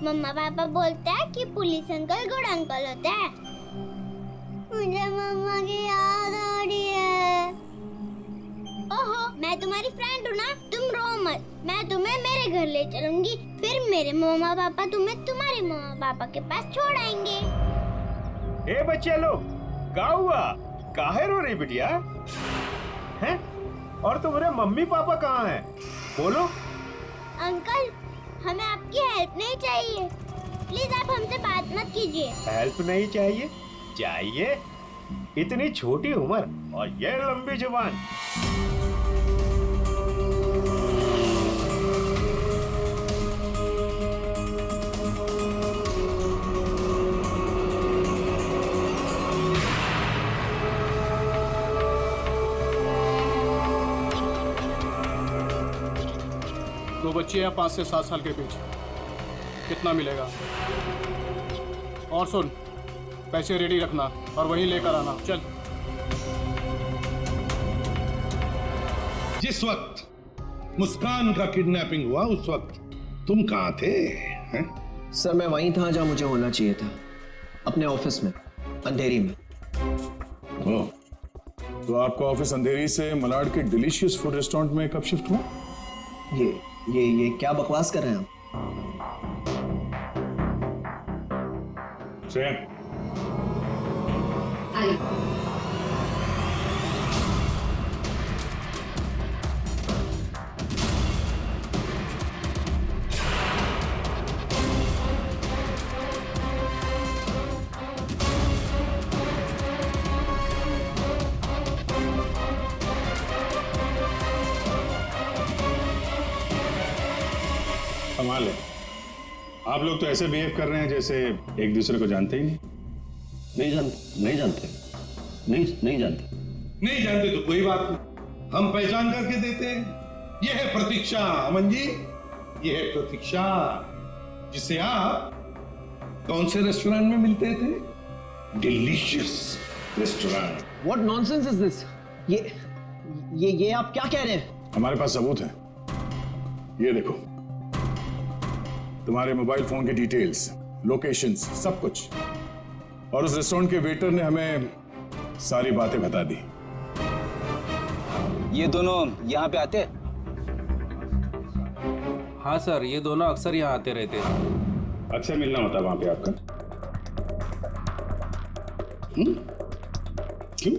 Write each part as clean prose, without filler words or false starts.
मम्मा पापा बोलते हैं कि पुलिस अंकल गुड अंकल होते हैं। मुझे मम्मा की याद आ रही है। ओहो, मैं तुम्हारी फ्रेंड हूँ ना, तुम रो मत। मैं तुम्हें मेरे घर ले चलूंगी, फिर मेरे मम्मा पापा तुम्हें तुम्हारे मम्मा पापा के पास छोड़ आएंगे। ए बच्चे लोग, क्या हुआ? काहे रो रही बिटिया? हैं? और तुम्हारे मम्मी पापा कहाँ हैं? बोलो। अंकल, हमें आपकी हेल्प नहीं चाहिए, प्लीज आप हमसे बात मत कीजिए। हेल्प नहीं चाहिए? चाहिए? इतनी छोटी उम्र और ये लंबी जुबान। दो बच्चे हैं 5 से 7 साल के बीच, कितना मिलेगा? और सुन, पैसे रेडी रखना और वहीं लेकर आना। चल। जिस वक्त मुस्कान का किडनैपिंग हुआ उस वक्त तुम कहाँ थे? हैं? सर मैं वहीं था जहाँ मुझे होना चाहिए था, अपने ऑफिस में, अंधेरी में। ओह, तो आपका ऑफिस अंधेरी से मलाड के डिलीशियस फूड रेस्टोरेंट में कब शिफ्ट हुआ? ये क्या बकवास कर रहे हैं आप? श्रेया, कमाल है, आप लोग तो ऐसे बिहेव कर रहे हैं जैसे एक दूसरे को जानते ही नहीं। नहीं जानते तो कोई बात नहीं, हम पहचान करके देते हैं। यह है प्रतीक्षा। अमन जी, यह है प्रतीक्षा, जिसे आप कौन से रेस्टोरेंट में मिलते थे? Delicious restaurant. What nonsense is this? ये आप क्या कह रहे हैं? हमारे पास सबूत है, ये देखो, तुम्हारे मोबाइल फोन की डिटेल्स, लोकेशंस, सब कुछ। और उस रेस्टोरेंट के वेटर ने हमें सारी बातें बता दी। ये दोनों यहाँ पे आते? हाँ सर, ये दोनों अक्सर यहाँ आते रहते हैं। अच्छा मिलना होता है वहां पे आपका? क्यों,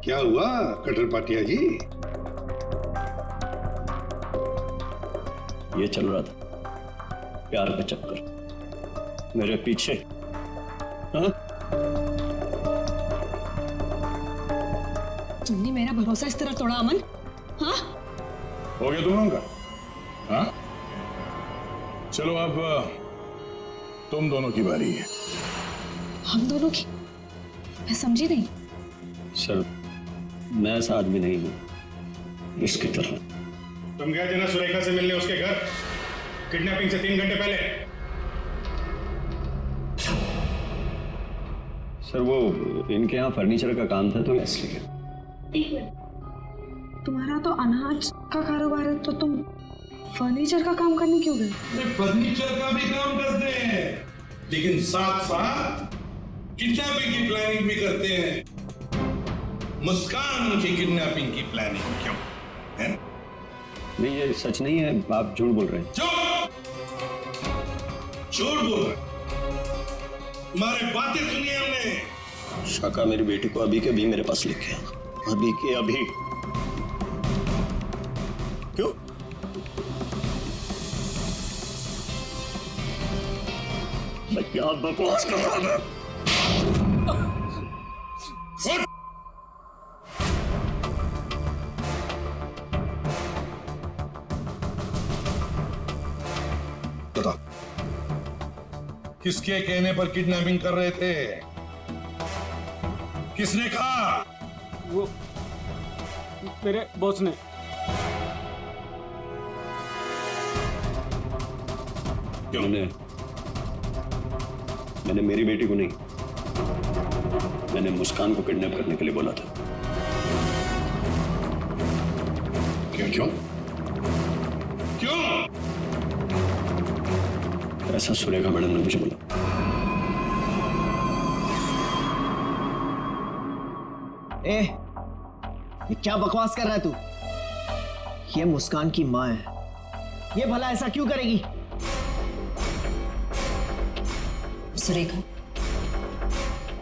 क्या हुआ कटर पाटिया जी? ये चल रहा था प्यार का चक्कर मेरे पीछे। हाँ? तुमने मेरा भरोसा इस तरह तोड़ा अमन? हाँ? हो गया तुम लोगों का? हाँ? चलो अब तुम दोनों की बारी है। हम दोनों की? मैं समझी नहीं। सर, मैं ऐसा आदमी नहीं हूं इसकी तरह। तुम गए थे ना सुरेखा से मिलने उसके घर, किडनैपिंग से 3 घंटे पहले। सर वो इनके यहाँ फर्नीचर का काम था तो इसलिए। तुम्हारा तो अनाज का कारोबार है, तो तुम फर्नीचर का काम करने क्यों गए? फर्नीचर का भी काम करते हैं, लेकिन साथ साथ किडनैपिंग की प्लानिंग भी करते हैं। मुस्कान की किडनैपिंग की प्लानिंग क्यों है? नहीं, ये सच नहीं है, आप झूठ बोल रहे हैं। झूठ बोल रहे? तुम्हारे बातें सुनी हमने। शाका मेरी बेटी को अभी के अभी मेरे पास लिखे, अभी के अभी। क्यों? मैं क्या बकवास कर रहा था? किसके कहने पर किडनैपिंग कर रहे थे? किसने कहा? वो मेरे बॉस ने। क्यों? मैंने मेरी बेटी को नहीं, मैंने मुस्कान को किडनैप करने के लिए बोला था। क्यों क्यों क्यों? ऐसा सुरेखा मैडम ने मुझे बोला। ए, ये क्या बकवास कर रहा है तू? ये मुस्कान की माँ है, ये भला ऐसा क्यों करेगी? सुरेखा,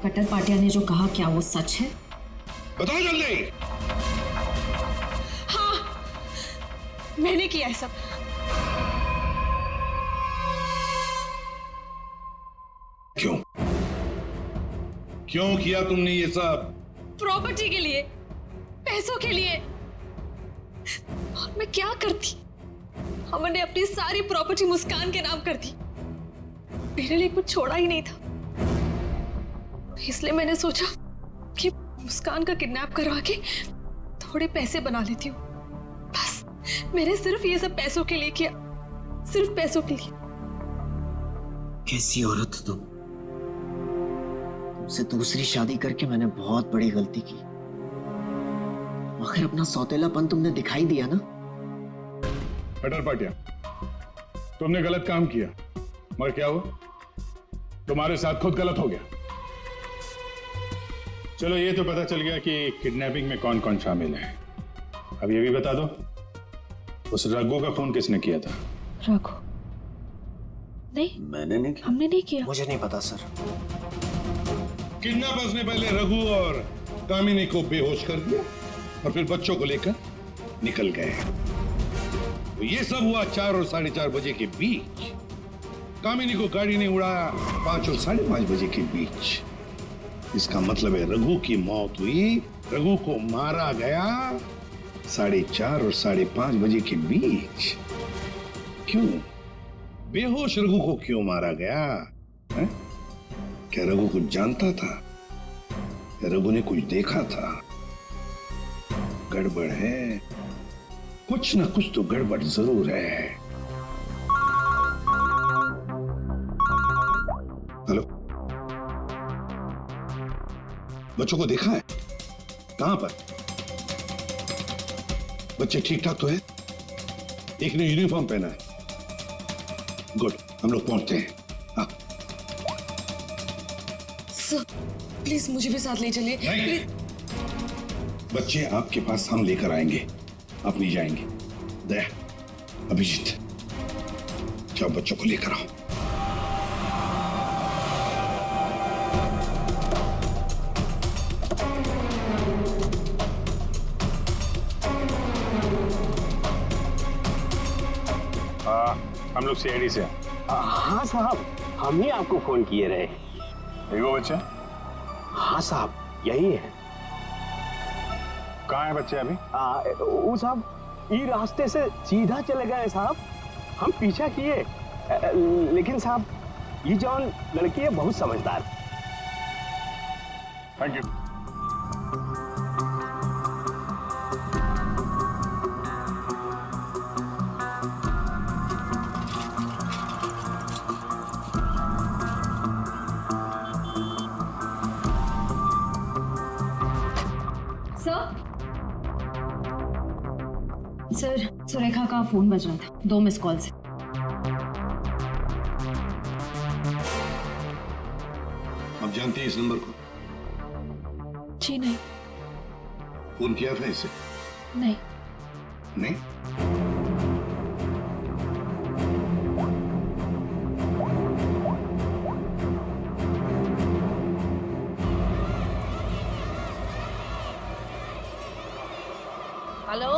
कट्टर पाटिया ने जो कहा क्या वो सच है? बताओ जल्दी। हाँ, मैंने किया है सब। क्यों क्यों किया तुमने ये सब? प्रॉपर्टी के लिए, पैसों के लिए। और मैं क्या करती? हमने अपनी सारी प्रॉपर्टी मुस्कान के नाम कर दी। मेरे लिए कुछ छोड़ा ही नहीं था, इसलिए मैंने सोचा कि मुस्कान का किडनैप करवा के थोड़े पैसे बना लेती हूँ। बस मैंने सिर्फ ये सब पैसों के लिए किया, सिर्फ पैसों के लिए। कैसी औरत हो तुम? तुमसे दूसरी शादी करके मैंने बहुत बड़ी गलती की। आखिर अपना सौतेलापन तुमने दिखाई दिया ना। कट्टर पाटिया, तुमने गलत काम किया, मगर क्या हुआ? तुम्हारे साथ खुद गलत हो गया। चलो ये तो पता चल गया कि किडनैपिंग में कौन कौन शामिल है। अब ये भी बता दो, उस रघु का फोन किसने किया था? रघु? नहीं, मैंने नहीं किया। हमने नहीं किया। मुझे नहीं पता सर। किडनैपर्स ने पहले रघु और कामिनी को बेहोश कर दिया और फिर बच्चों को लेकर निकल गए। तो ये सब हुआ 4 और 4:30 बजे के बीच। कामिनी को गाड़ी ने उड़ाया 5 और 5:30 बजे के बीच। इसका मतलब है रघु की मौत हुई, रघु को मारा गया 4:30 और 5:30 बजे के बीच। क्यों? बेहोश रघु को क्यों मारा गया है? क्या रघु कुछ जानता था? क्या रघु ने कुछ देखा था? गड़बड़ है, कुछ ना कुछ तो गड़बड़ जरूर है। हेलो, बच्चों को देखा है? कहां पर? बच्चे ठीक ठाक तो है? एक ने यूनिफॉर्म पहना है। गुड, हम लोग पहुंचते हैं। हाँ। सर, प्लीज मुझे भी साथ ले चलिए। नहीं, बच्चे आपके पास हम लेकर आएंगे, आप नहीं जाएंगे। दया, अभिजीत, जाओ बच्चों को लेकर आओ। हम लोग सीआईडी से हैं। हाँ साहब, हम ही आपको फोन किए रहे। यही वो बच्चे? हाँ साहब, यही है। कहाँ है बच्चे अभी? वो साहब ये रास्ते से सीधा चले गए साहब। हम पीछा किए, लेकिन साहब ये जौन लड़की है बहुत समझदार। Thank you. सर, सुरेखा का फोन बज रहा था 2 मिस कॉल से। आप जानते हैं इस नंबर को? जी नहीं। फोन किया था इसे? नहीं। नहीं? हेलो?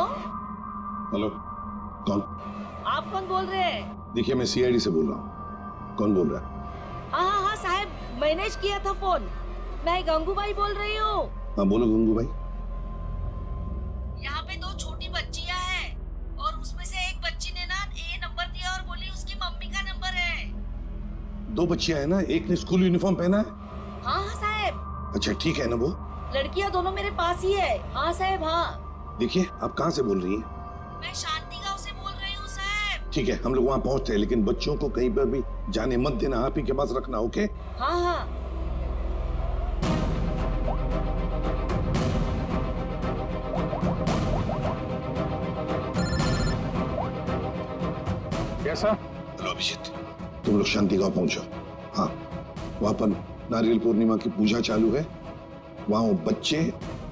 हेलो, कौन? आप कौन बोल रहे हैं? देखिए, मैं सीआईडी से बोल रहा हूँ। कौन बोल रहा है? हाँ साहब, मैनेज किया था फोन। मैं गंगूबाई बोल रही हूँ। हाँ बोलो गंगू भाई। यहाँ पे 2 छोटी बच्चियाँ हैं और उसमें से एक बच्ची ने ना ये नंबर दिया और बोली उसकी मम्मी का नंबर है। 2 बच्चियां हैं ना, एक ने स्कूल यूनिफॉर्म पहना है। हाँ साहब। अच्छा ठीक है ना वो? लड़कियाँ दोनों मेरे पास ही है। हाँ साहब, हाँ। देखिए, आप कहाँ से बोल रही हैं? मैं शांति गांव से बोल रही हूँ साहब। ठीक है, हम लोग वहाँ पहुँचते हैं, लेकिन बच्चों को कहीं पर भी जाने मत देना, आप ही के पास रखना। ओके? हाँ हाँ। कैसा? हेलो अभिजीत, तुम लोग शांति गांव पहुंचो। हाँ, वहां पर नारियल पूर्णिमा की पूजा चालू है। वहां वो बच्चे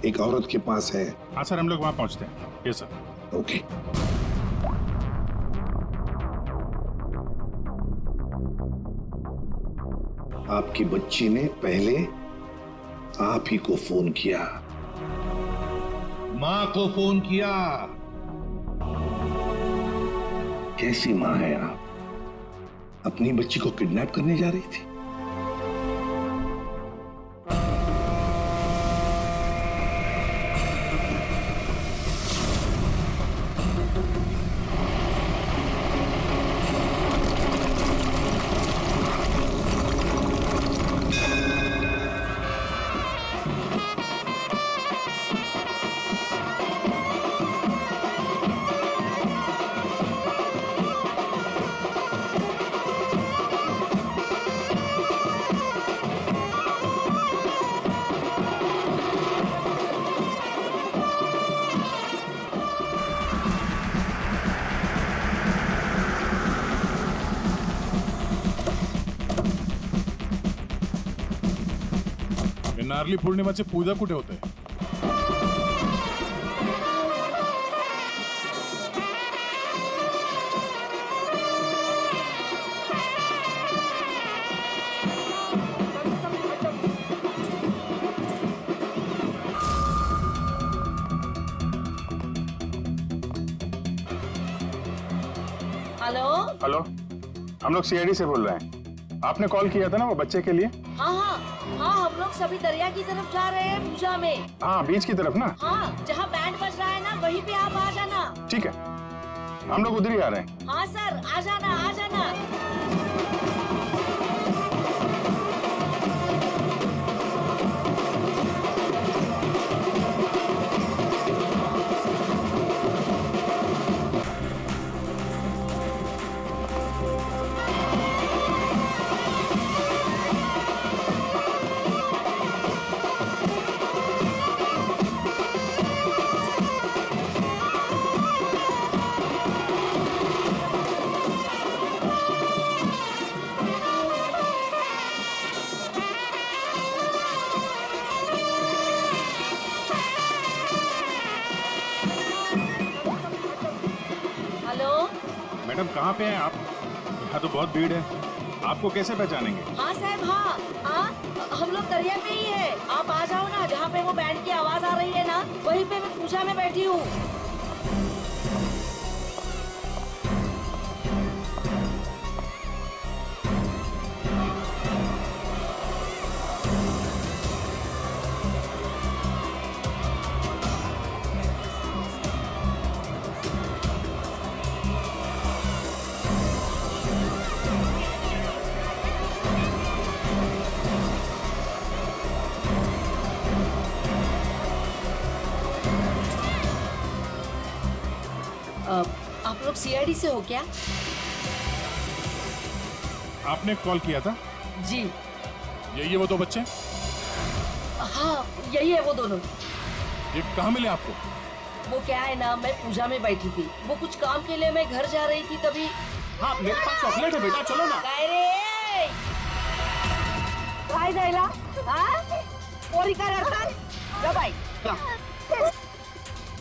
एक औरत के पास है। हाँ सर, हम लोग वहां पहुंचते हैं। Yes sir. ओके। आपकी बच्ची ने पहले आप ही को फोन किया, मां को फोन किया। कैसी मां है आप? अपनी बच्ची को किडनैप करने जा रही थी? नारली पौर्णिमाचे पूजा कुठे होते? हेलो हेलो, हम लोग सीआईडी से बोल रहे हैं। आपने कॉल किया था ना वो बच्चे के लिए? हाँ हाँ हाँ, हम लोग सभी दरिया की तरफ जा रहे हैं पूजा में। हाँ, बीच की तरफ ना? हाँ, जहाँ बैंड बज रहा है ना वहीं पे आप आ जाना। ठीक है, हम लोग उधर ही आ रहे हैं। हाँ सर, आ जाना आ जाना। मैडम कहाँ पे हैं आप? यहाँ तो बहुत भीड़ है, आपको कैसे पहचानेंगे? हाँ साहब, हाँ हाँ, हम लोग दरिया पे ही है। आप आ जाओ ना, जहाँ पे वो बैंड की आवाज आ रही है ना वहीं पे मैं पूजा में बैठी हूँ। आप लोग सीआईडी से हो क्या? आपने कॉल किया था? जी। यही है वो दो बच्चे? हाँ, यही है वो दोनों। ये कहाँ मिले आपको? वो क्या है ना, मैं पूजा में बैठी थी, वो कुछ काम के लिए मैं घर जा रही थी तभी। हाँ, मेरे पास चॉकलेट है बेटा, चलो ना। काय जायला? हाँ? पोरी का रडतान? जा बाई।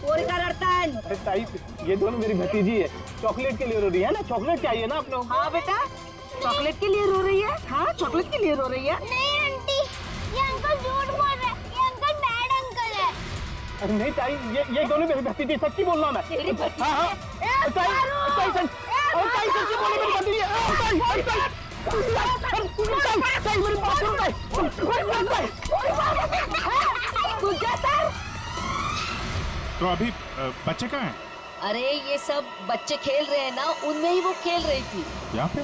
पोरी का रडतान? ताई, ये दोनों मेरी भतीजी है, चॉकलेट के लिए रो रही है ना, चॉकलेट चाहिए ना आप लोग? हाँ बेटा, चॉकलेट के लिए रो रही है? हाँ, चॉकलेट के लिए रो रही है? नहीं आंटी, ये अंकल झूठ बोल रहे हैं, ये अंकल बैड अंकल है। अरे नहीं ताई, ये दोनों मेरी भतीजी, सच्ची बोल रहा हूँ मैं। तेरी भतीजी? हाँ हाँ, ताई सच्ची बोलो, मेरी भतीजी है। तो अभी बच्चे कहाँ हैं? अरे ये सब बच्चे खेल रहे हैं ना, उनमें ही वो खेल रही थी। यहाँ पे?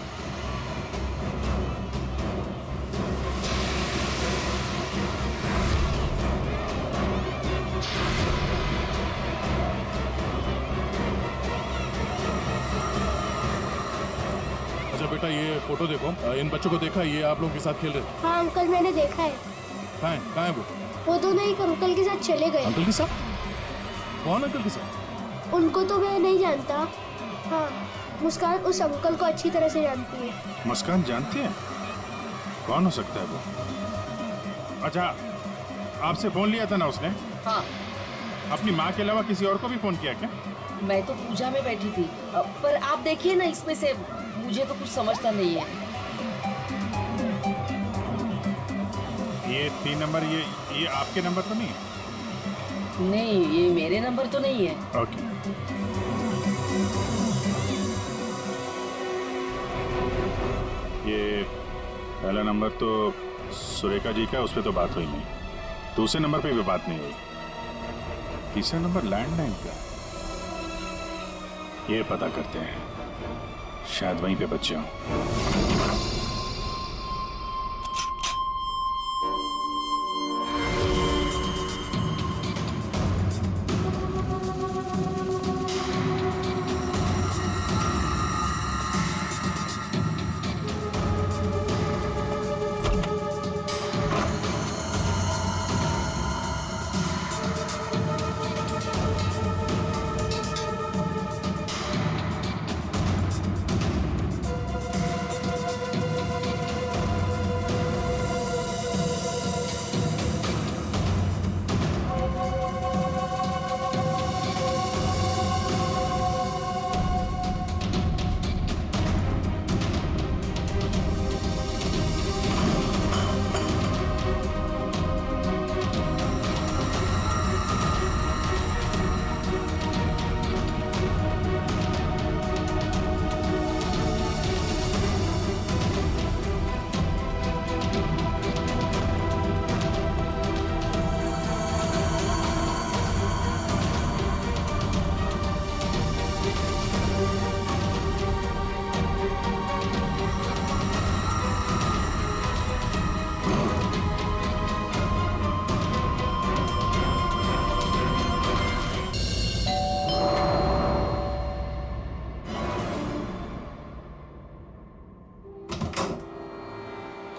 अच्छा बेटा, ये फोटो देखो, इन बच्चों को देखा, ये आप लोगों के साथ खेल रहे थे? हाँ अंकल, मैंने देखा है। कहाँ है वो दोनों एक अंकल के साथ चले गए। अंकल के साथ? कौन अंकल के साथ? उनको तो मैं नहीं जानता। हाँ। मुस्कान उस अंकल को अच्छी तरह से जानती है। मुस्कान जानती है? कौन हो सकता है वो? अच्छा, आपसे फोन लिया था ना उसने? हाँ, अपनी माँ के अलावा किसी और को भी फोन किया क्या? मैं तो पूजा में बैठी थी, पर आप देखिए ना, इसमें से मुझे तो कुछ समझता नहीं है। ये 3 नंबर, ये आपके नंबर तो नहीं है? नहीं, ये मेरे नंबर तो नहीं है। ओके। ये पहला नंबर तो सुरेखा जी का, उस पर तो बात हुई नहीं। दूसरे नंबर पे भी बात नहीं हुई। तीसरा नंबर लैंडलाइन का, ये पता करते हैं, शायद वहीं पे बच्चे हों।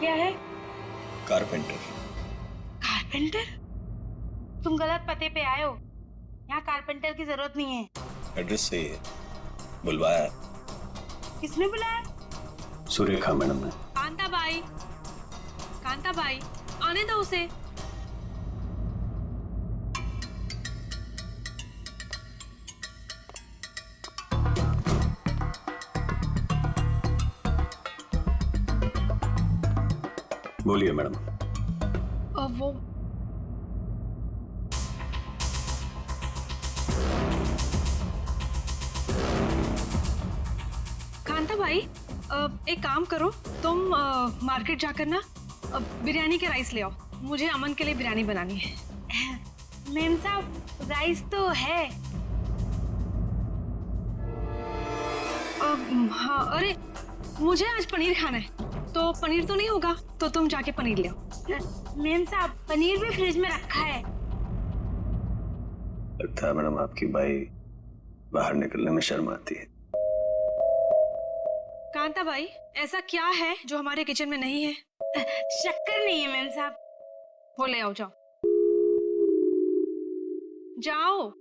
क्या है? कारपेंटर। कारपेंटर? तुम गलत पते पे आए हो। यहाँ कारपेंटर की जरूरत नहीं है। एड्रेस सही है, बुलवाया। किसने बुलाया? सुरेखा मैडम ने। कांता बाई, आने दो उसे। बोलिए मैडम। वो कांता भाई, एक काम करो, तुम मार्केट जाकर ना बिरयानी के राइस ले आओ। मुझे अमन के लिए बिरयानी बनानी है। मैम साहब, राइस तो है। हाँ, अरे मुझे आज पनीर खाना है, तो पनीर तो नहीं होगा, तो तुम जाके पनीर ले आओ। मैम साहब, पनीर भी फ्रिज में रखा है। लगता है मैडम आपकी बाई बाहर निकलने में शर्म आती है। कांता भाई, ऐसा क्या है जो हमारे किचन में नहीं है? शक्कर नहीं है मैम साहब। वो ले आओ, जाओ जाओ।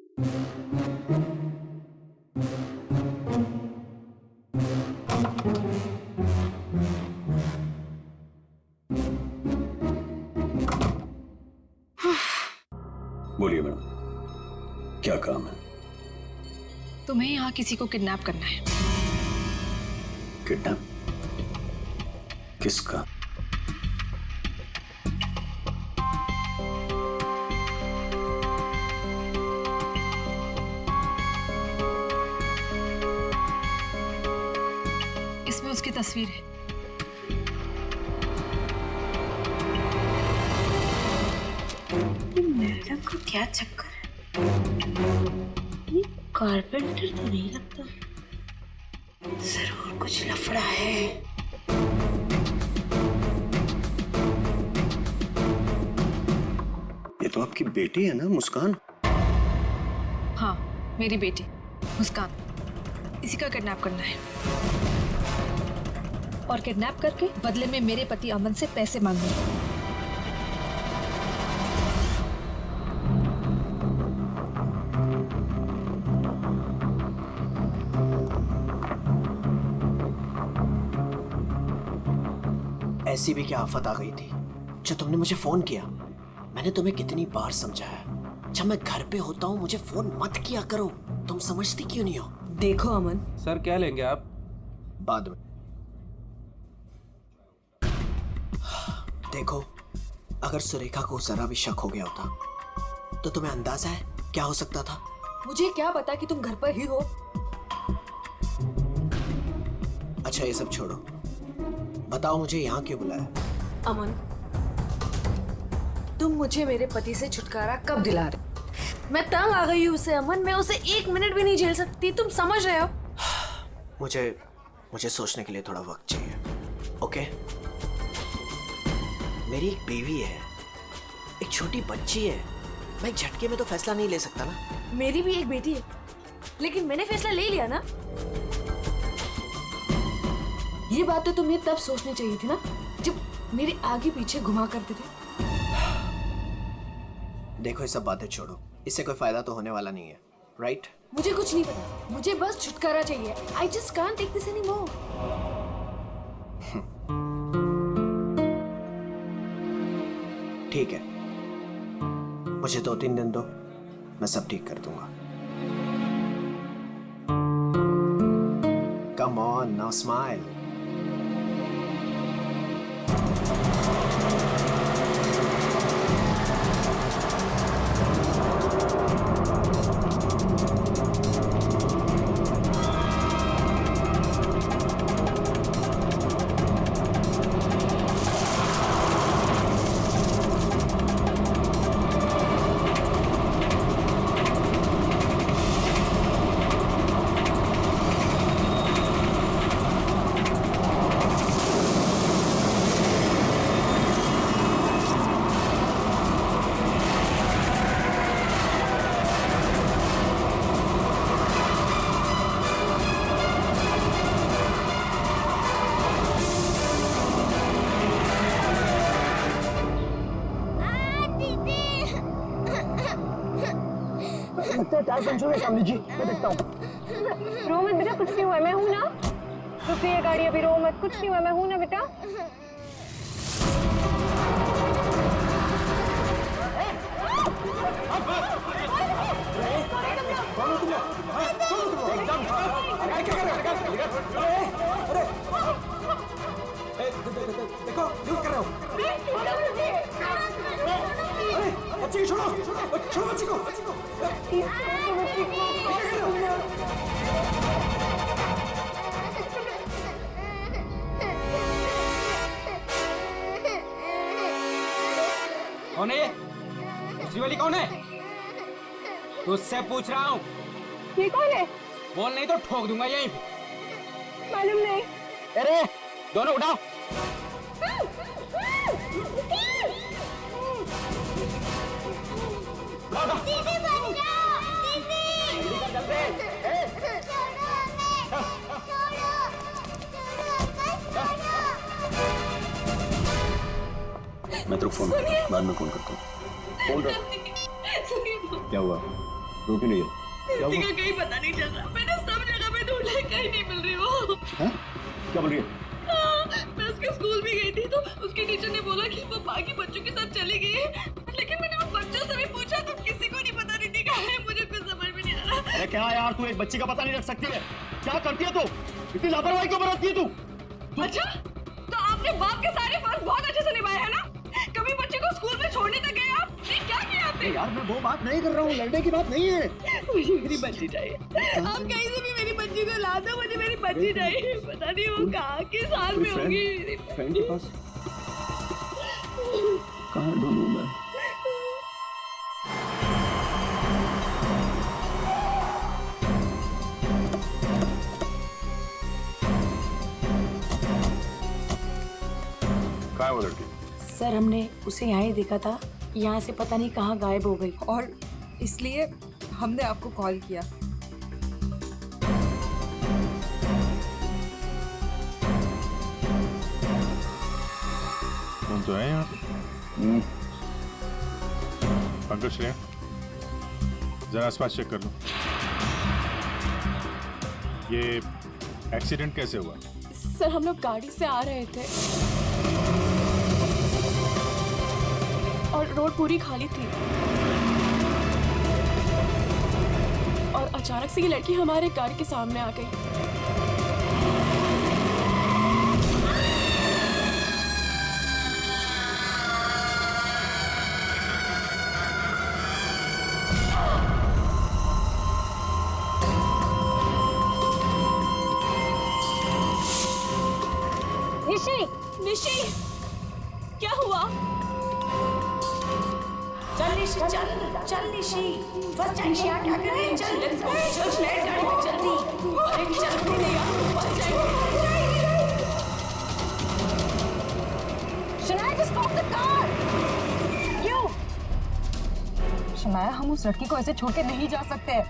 बोलिए मैडम, क्या काम है? तुम्हें यहाँ किसी को किडनैप करना है। किडनैप? किसका? इसमें उसकी तस्वीर है। मैडम को क्या चक्कर है? ये कारपेंटर तो नहीं लगता, जरूर कुछ लफड़ा है। ये तो आपकी बेटी है ना, मुस्कान? हाँ, मेरी बेटी मुस्कान, इसी का किडनैप करना है और किडनैप करके बदले में मेरे पति अमन से पैसे मांगने हैं। ऐसी भी क्या आफत आ गई थी जो तुमने मुझे फोन किया? मैंने तुम्हें कितनी बार समझाया, जब मैं घर पे होता हूँ मुझे फोन मत किया करो। तुम समझती क्यों नहीं हो? देखो अमन, सर क्या लेंगे आप? बाद में। देखो, अगर सुरेखा को जरा भी शक हो गया होता तो तुम्हें अंदाजा है क्या हो सकता था? मुझे क्या पता कि तुम घर पर ही हो। अच्छा ये सब छोड़ो, बताओ मुझे यहाँ क्यों बुलाया? अमन, तुम मुझे मेरे पति से छुटकारा कब दिला रहे? मैं तंग आ गई हूँ उससे अमन, मैं उसे 1 मिनट भी नहीं झेल सकती, तुम समझ रहे हो? मुझे सोचने के लिए थोड़ा वक्त चाहिए। ओके, मेरी एक बीवी है, एक छोटी बच्ची है, मैं एक झटके में तो फैसला नहीं ले सकता ना। मेरी भी एक बेटी है, लेकिन मैंने फैसला ले लिया ना। ये बात तो तुम्हें तब सोचनी चाहिए थी ना, जब मेरे आगे पीछे घुमा करते थे। देखो ये सब बातें छोड़ो, इससे कोई फायदा तो होने वाला नहीं है, राइट? मुझे कुछ नहीं पता, मुझे बस छुटकारा चाहिए। I just can't take this anymore. ठीक है, मुझे 2-3 दिन दो, मैं सब ठीक कर दूंगा। Come on, now smile. Tyre puncture है सामने जी, मैं देखता हूँ। रो मत बेटा, कुछ नहीं हुआ, मैं हूँ ना। रुक गई है गाड़ी अभी, रो मत, कुछ नहीं हुआ, मैं हूँ ना बेटा। देखो क्यों कर रहे हो? अरे बच्ची छोड़ो, छोड़ो बच्ची को। कौन है ये? दूसरी वाली कौन है? तुझसे पूछ रहा हूँ। ये कौन है? बोल नहीं तो ठोक दूंगा यहीं पे। मालूम नहीं। अरे दोनों उठाओ। दीदी बचाओ, दीदी। मैं तेरे को फोन बाद में फोन करता हूँ। फोन रख। क्या हुआ? रो क्यों नहीं है? क्या हुआ? कहीं पता नहीं चल रहा, मैंने सब जगह पे ढूंढा, कहीं नहीं मिल रही वो। हैं? क्या बोल रही है? मैं उसके स्कूल भी गई थी तो उसकी टीचर ने बोला कि वो बाकी बच्चों के साथ चली गई है, लेकिन मैंने वो बच्चों से भी पूछा तो किसी को नहीं पता नहीं कहाँ है। मुझे कुछ समझ में नहीं आ रहा। अरे क्या यार, तू एक बच्ची का पता नहीं रख सकती है? क्या करती है तू? इतनी लापरवाही क्यों बरतती है तू? अच्छा, तो आपने बाप के सारे फर्ज बहुत अच्छे से निभाए हैं ना? कभी बच्चे को स्कूल में छोड़ने तक गए आप? नहीं, क्या किया आपने? यार मैं वो बात नहीं कर रहा हूँ, लड़ने की बात नहीं है। मुझे मेरी बच्ची चाहिए। आप कहीं से भी मेरी बच्ची को ला दो, मुझे मेरी बच्ची चाहिए। पता नहीं वो कहाँ किस हाल में होगी। फ्रेंड के पास कहाँ ढूंढूं मैं? कहाँ है वो लड़की? सर हमने उसे यहाँ ही देखा था, यहाँ से पता नहीं कहाँ गायब हो गई और इसलिए हमने आपको कॉल किया। कौन तो है यहाँ पे? पंकज श्रेया, जरा आसपास चेक कर लो। ये एक्सीडेंट कैसे हुआ? सर हम लोग गाड़ी से आ रहे थे। और रोड पूरी खाली थी। और अचानक से ये लड़की हमारे कार के सामने आ गई। निशी, निशी, क्या हुआ? चल निशी, चल निशी, बस निशी क्या कर रही है? चल लेट्स गो, चल लेट्स गो जल्दी। अरे चल नहीं यार, बच जाएंगे। Shanaya, just stop the car! You! Shanaya, हम उस लड़की को ऐसे छोड़ के नहीं जा सकते।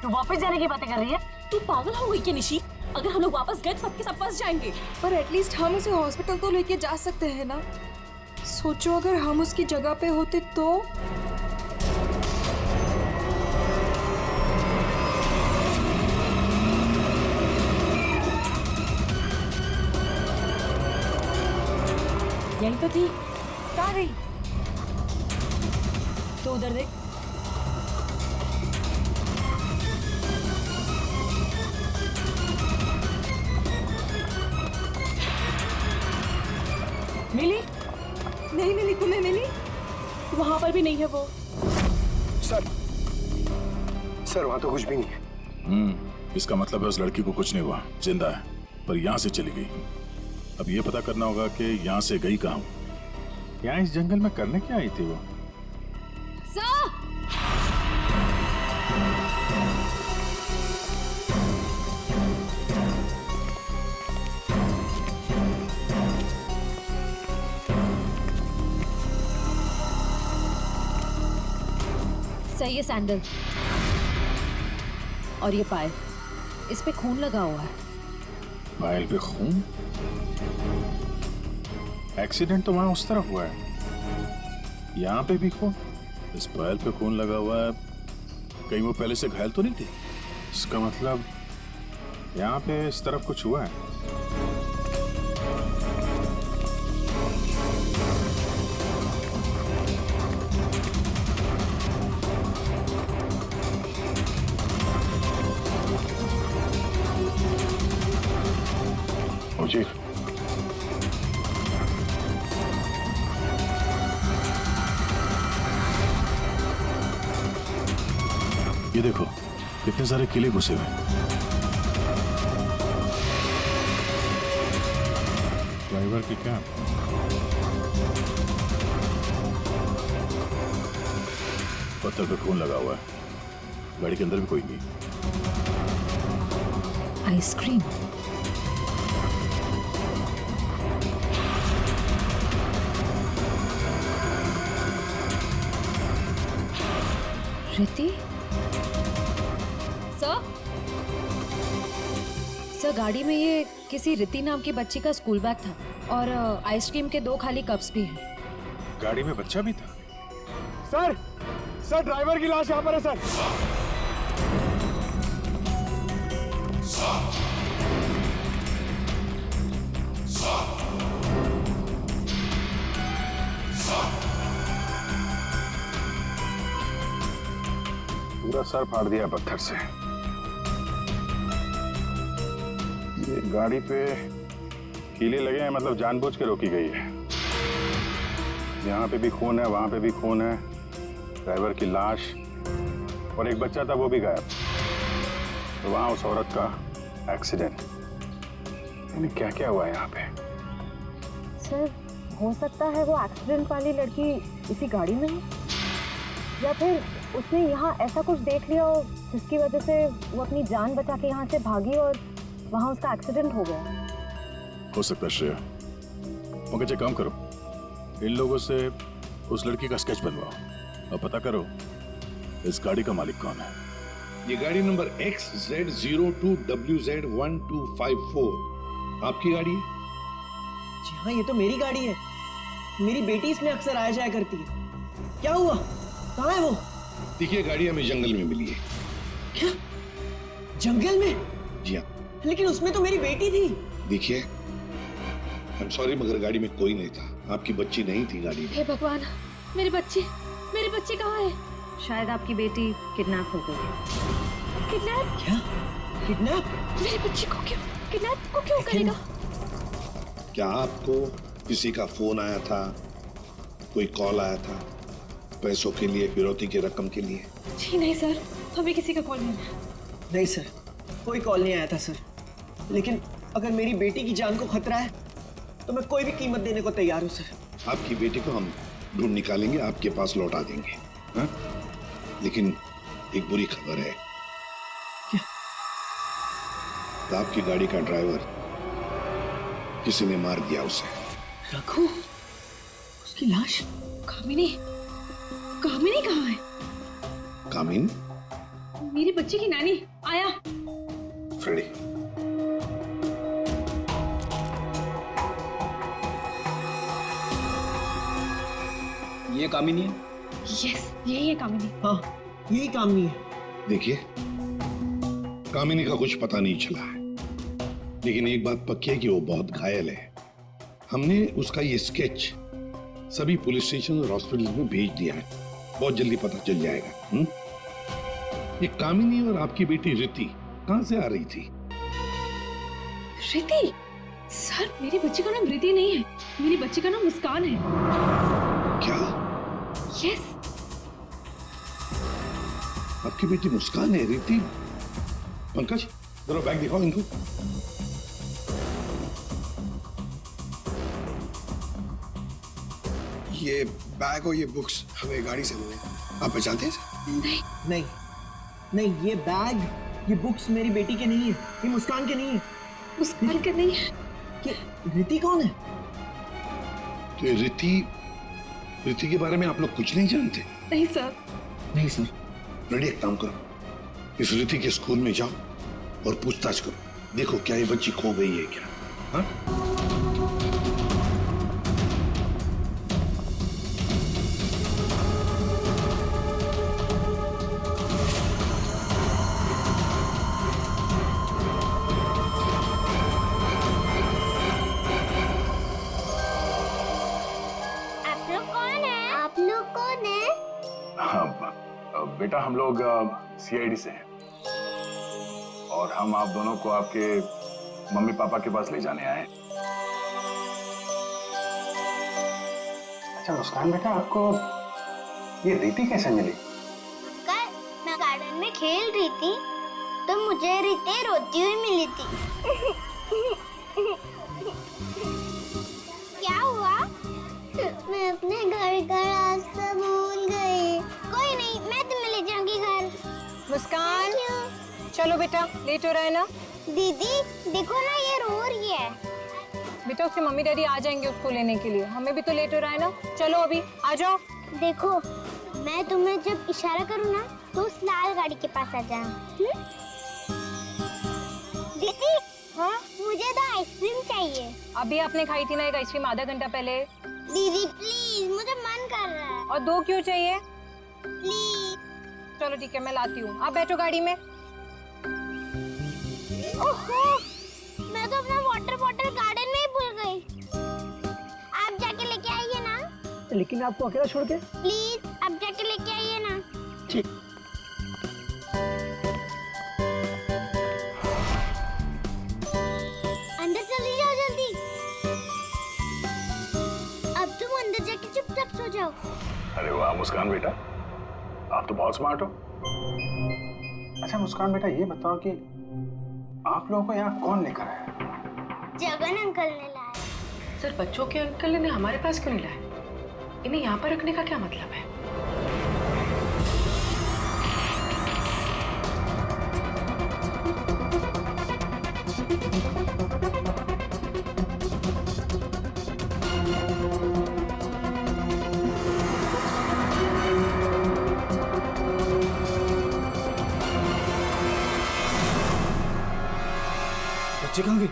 तू वापस जाने की बातें कर रही है? तू पागल हो गई क्या निशी? अगर हम लोग वापस गए तो सबके सब फंस जाएंगे। पर एटलीस्ट हम उसे हॉस्पिटल तो लेके जा सकते हैं ना। सोचो अगर हम उसकी जगह पे होते तो। यहीं तो थी। कहाँ गई? तो उधर देख। मिली? नहीं मिली। तुम्हें मिली? वहां पर भी नहीं है वो। सर वहां तो कुछ भी नहीं है। इसका मतलब है उस लड़की को कुछ नहीं हुआ, जिंदा है, पर यहाँ से चली गई। अब ये पता करना होगा कि यहाँ से गई कहाँ। यहाँ इस जंगल में करने क्या आई थी वो? सही है सैंडल। और ये पायल, इस पे खून लगा हुआ है। पायल पे खून? एक्सीडेंट तो वहां उस तरफ हुआ है, यहाँ पे भी खून। इस पायल पे खून लगा हुआ है, कहीं वो पहले से घायल तो नहीं थी? इसका मतलब यहाँ पे इस तरफ कुछ हुआ है। जी ये देखो कितने सारे किले घुसे हुए। ड्राइवर की क्या? पत्थर पे खून लगा हुआ है, गाड़ी के अंदर भी कोई नहीं। आइसक्रीम। रिति? सर गाड़ी में ये किसी रिति नाम की बच्ची का स्कूल बैग था और आइसक्रीम के 2 खाली कप्स भी हैं। गाड़ी में बच्चा भी था? सर ड्राइवर की लाश यहाँ पर है सर। पूरा सर फाड़ दिया पत्थर से। ये गाड़ी पे कीले लगे हैं, मतलब जानबूझ के रोकी गई है। यहाँ पे भी खून है, वहां पे भी खून है, ड्राइवर की लाश और एक बच्चा था वो भी गायब। तो वहां उस औरत का एक्सीडेंट। यानी क्या क्या हुआ है यहाँ पे? सर हो सकता है वो एक्सीडेंट वाली लड़की इसी गाड़ी में है, या फिर उसने यहाँ ऐसा कुछ देख लिया हो जिसकी वजह से वो अपनी जान बचा के यहाँ से भागी और वहाँ उसका एक्सीडेंट हो गया। हो सकता है श्रेया। मगर काम करो, इन लोगों से उस लड़की का स्केच बनवाओ और पता करो इस गाड़ी का मालिक कौन है। ये गाड़ी नंबर XZ02WZ1254 आपकी गाड़ी है? जी हाँ, ये तो मेरी गाड़ी है। मेरी बेटी इसमें अक्सर आया जाया करती है। क्या हुआ? कहाँ है वो? देखिए गाड़ी हमें जंगल में मिली है। क्या? जंगल में? जी हाँ। लेकिन उसमें तो मेरी बेटी थी। देखिए आई एम सॉरी मगर गाड़ी में कोई नहीं था, आपकी बच्ची नहीं थी गाड़ी में। हे भगवान, मेरे बच्चे कहाँ है? शायद आपकी बेटी किडनैप हो गई है। किडनैप? क्या? किडनैप? मेरे बच्चे को क्यों करेगा? क्या आपको किसी का फोन आया था, कोई कॉल आया था पैसों के लिए, फिरौती की रकम के लिए? जी नहीं सर, हमें किसी का कॉल नहीं आया। नहीं सर, कोई कॉल नहीं आया था सर। लेकिन अगर मेरी बेटी की जान को खतरा है तो मैं कोई भी कीमत देने को तैयार हूँ सर। आपकी बेटी को हम ढूंढ निकालेंगे, आपके पास लौटा देंगे। हाँ? लेकिन एक बुरी खबर है। क्या? तो आपकी गाड़ी का ड्राइवर किसी ने मार दिया उसे। रघु, उसकी लाश? कामिनी कहाँ है? कामिन? मेरी बच्ची की नानी आया। फ्रेडी, ये कामिनी है? यस, यही है कामिनी। हाँ, यही कामिनी है। देखिए, कामिनी का कुछ पता नहीं चला है, लेकिन एक बात पक्की है कि वो बहुत घायल है। हमने उसका ये स्केच सभी पुलिस स्टेशन और हॉस्पिटल में भेज दिया है, बहुत जल्दी पता चल जाएगा। ये कामिनी और आपकी बेटी रिति कहां से आ रही थी? रिति? सर, मेरी बच्ची का नाम रिति नहीं है, मेरी बच्ची का नाम मुस्कान है। क्या? यस। आपकी बेटी मुस्कान है? रिति? पंकज, जरा बैग दिखाओ इनको। ये बैग और ये बुक्स हमें गाड़ी से मिले, आप पहचानते हैं? नहीं, ये बैग, ये बुक्स मेरी बेटी के नहीं है, ये मुस्कान के नहीं है। मुस्कान के नहीं है? ये रिति कौन है? तो ये रिति के बारे में आप लोग कुछ नहीं जानते? नहीं सर। नहीं सर। रेडी, एक काम करो, इस रिति के स्कूल में जाओ और पूछताछ करो, देखो क्या ये बच्ची खो गई है क्या? हाँ? बेटा, हम लोग सीआईडी से हैं और हम आप दोनों को आपके मम्मी पापा के पास ले जाने आए। अच्छा मुस्कान बेटा, आपको ये रिति कैसे मिली? कल मैं गार्डन में खेल रही थी तो मुझे रिति रोती हुई मिली थी। क्या हुआ? मैं अपने घर का रास्ता भूल गई। कोई नहीं, मैं तुम्हें ले जाऊंगी घर। मुस्कान, चलो बेटा, लेट हो रहा है ना? दीदी देखो ना, ये रो रही है। बेटा, उसके मम्मी डैडी आ जाएंगे उसको लेने के लिए, हमें भी तो लेट हो रहा है ना। चलो अभी आ जाओ। देखो, मैं तुम्हें जब इशारा करूँ ना तो उस लाल गाड़ी के पास आ जाना। दीदी, हाँ, मुझे तो आइसक्रीम चाहिए। अभी आपने खाई थी ना एक आइसक्रीम आधा घंटा पहले। दीदी प्लीज, मुझे मन कर रहा है। और 2 क्यों चाहिए? प्लीज। चलो ठीक है, मैं लाती हूँ, आप बैठो गाड़ी में। ओहो, मैं तो अपना वाटर बॉटल गार्डन में ही भूल गई। आप जाके लेके आइए ना। लेकिन आपको अकेला छोड़ के? प्लीज, आप जाके लेके आइए ना। ठीक। अंदर चली जाओ जल्दी। अब तुम अंदर जाके चुपचाप सो जाओ। अरे वाह मुस्कान बेटा, आप तो बहुत स्मार्ट हो। अच्छा मुस्कान बेटा, ये बताओ कि आप लोगों को यहाँ कौन लेकर आया? जगन अंकल ने लाया। सर, बच्चों के अंकल ने हमारे पास क्यों नहीं लाया? इन्हें यहाँ पर रखने का क्या मतलब है? बच्चे कहाँ गए?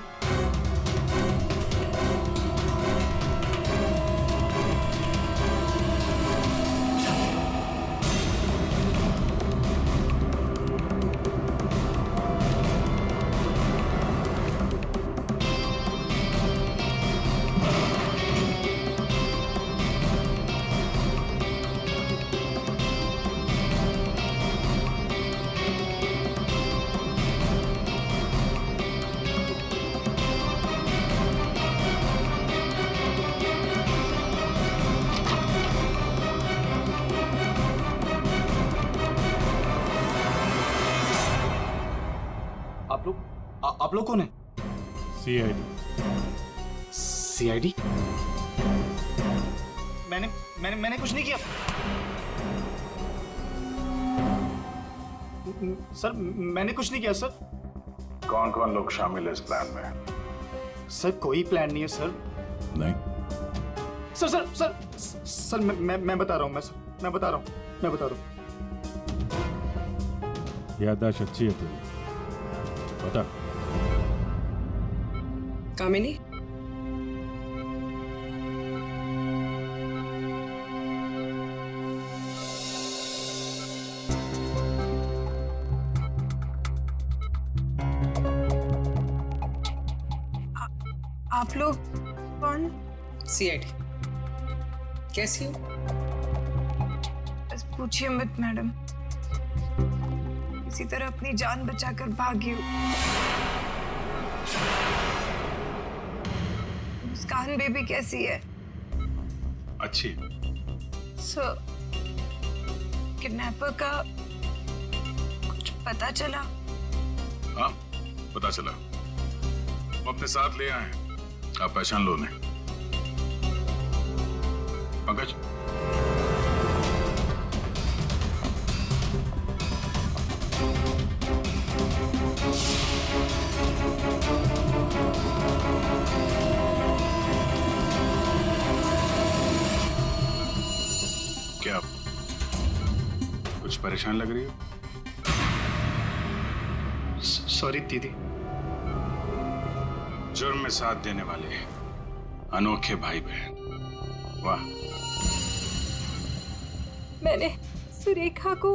आप लोग कौन है? सीआईडी? मैंने कुछ नहीं किया सर, मैंने कुछ नहीं किया सर। कौन कौन लोग शामिल है इस प्लान में? सर कोई प्लान नहीं है सर। नहीं सर सर सर सर मैं बता रहा हूँ, मैं बता रहा हूँ। याददाश्त अच्छी है तेरी, बता। कामिनी, आप लोग कौन? सीआईडी। कैसी हो? बस पूछिए मत मैडम, इसी तरह अपनी जान बचाकर भागी हूँ। मुस्कान बेबी कैसी है? अच्छी। सर, किडनैपर का कुछ पता चला? हाँ पता चला, वो अपने साथ ले आए हैं, आप पहचान लो उन्हें। पंकज, क्या कुछ परेशान लग रही हो? सॉरी दीदी। जुर्म में साथ देने वाले अनोखे भाई बहन, वाह। मैंने सुरेखा को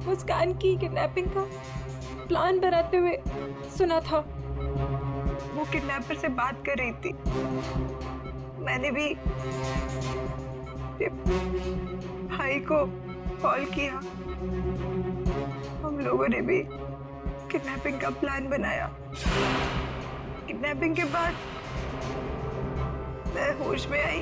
मुस्कान की किडनैपिंग का प्लान बनाते हुए सुना था। वो किडनैपर से बात कर रही थी। मैंने भी भाई को कॉल किया। हम लोगों ने भी किडनैपिंग का प्लान बनाया। किडनैपिंग के बाद मैं होश में आई।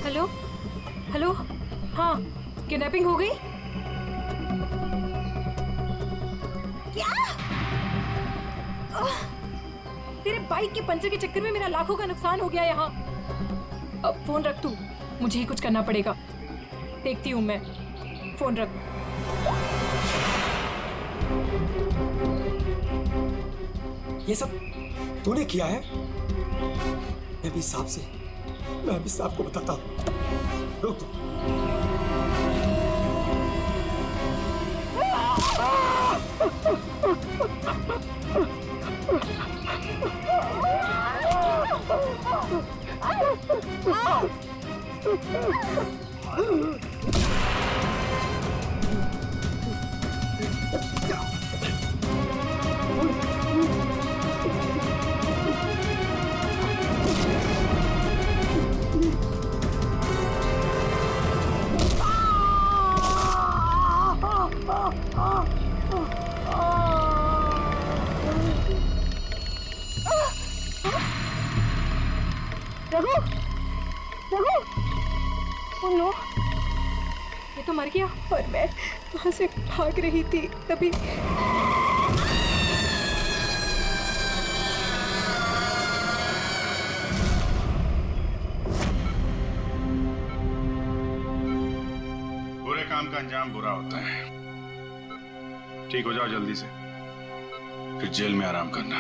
हेलो हेलो, हाँ किडनैपिंग हो गई? तेरे बाइक के पंचर के चक्कर में मेरा लाखों का नुकसान हो गया यहाँ। अब फोन रख तू, मुझे ही कुछ करना पड़ेगा। देखती हूँ मैं, फोन रख। ये सब तूने किया है? मैं भी साहब को बताता हूँ। रुक तू। ओह नो, ये तो मर गया। और मैं वहां से भाग रही थी तभी बुरे काम का अंजाम बुरा होता है। ठीक हो जाओ जल्दी से, फिर जेल में आराम करना।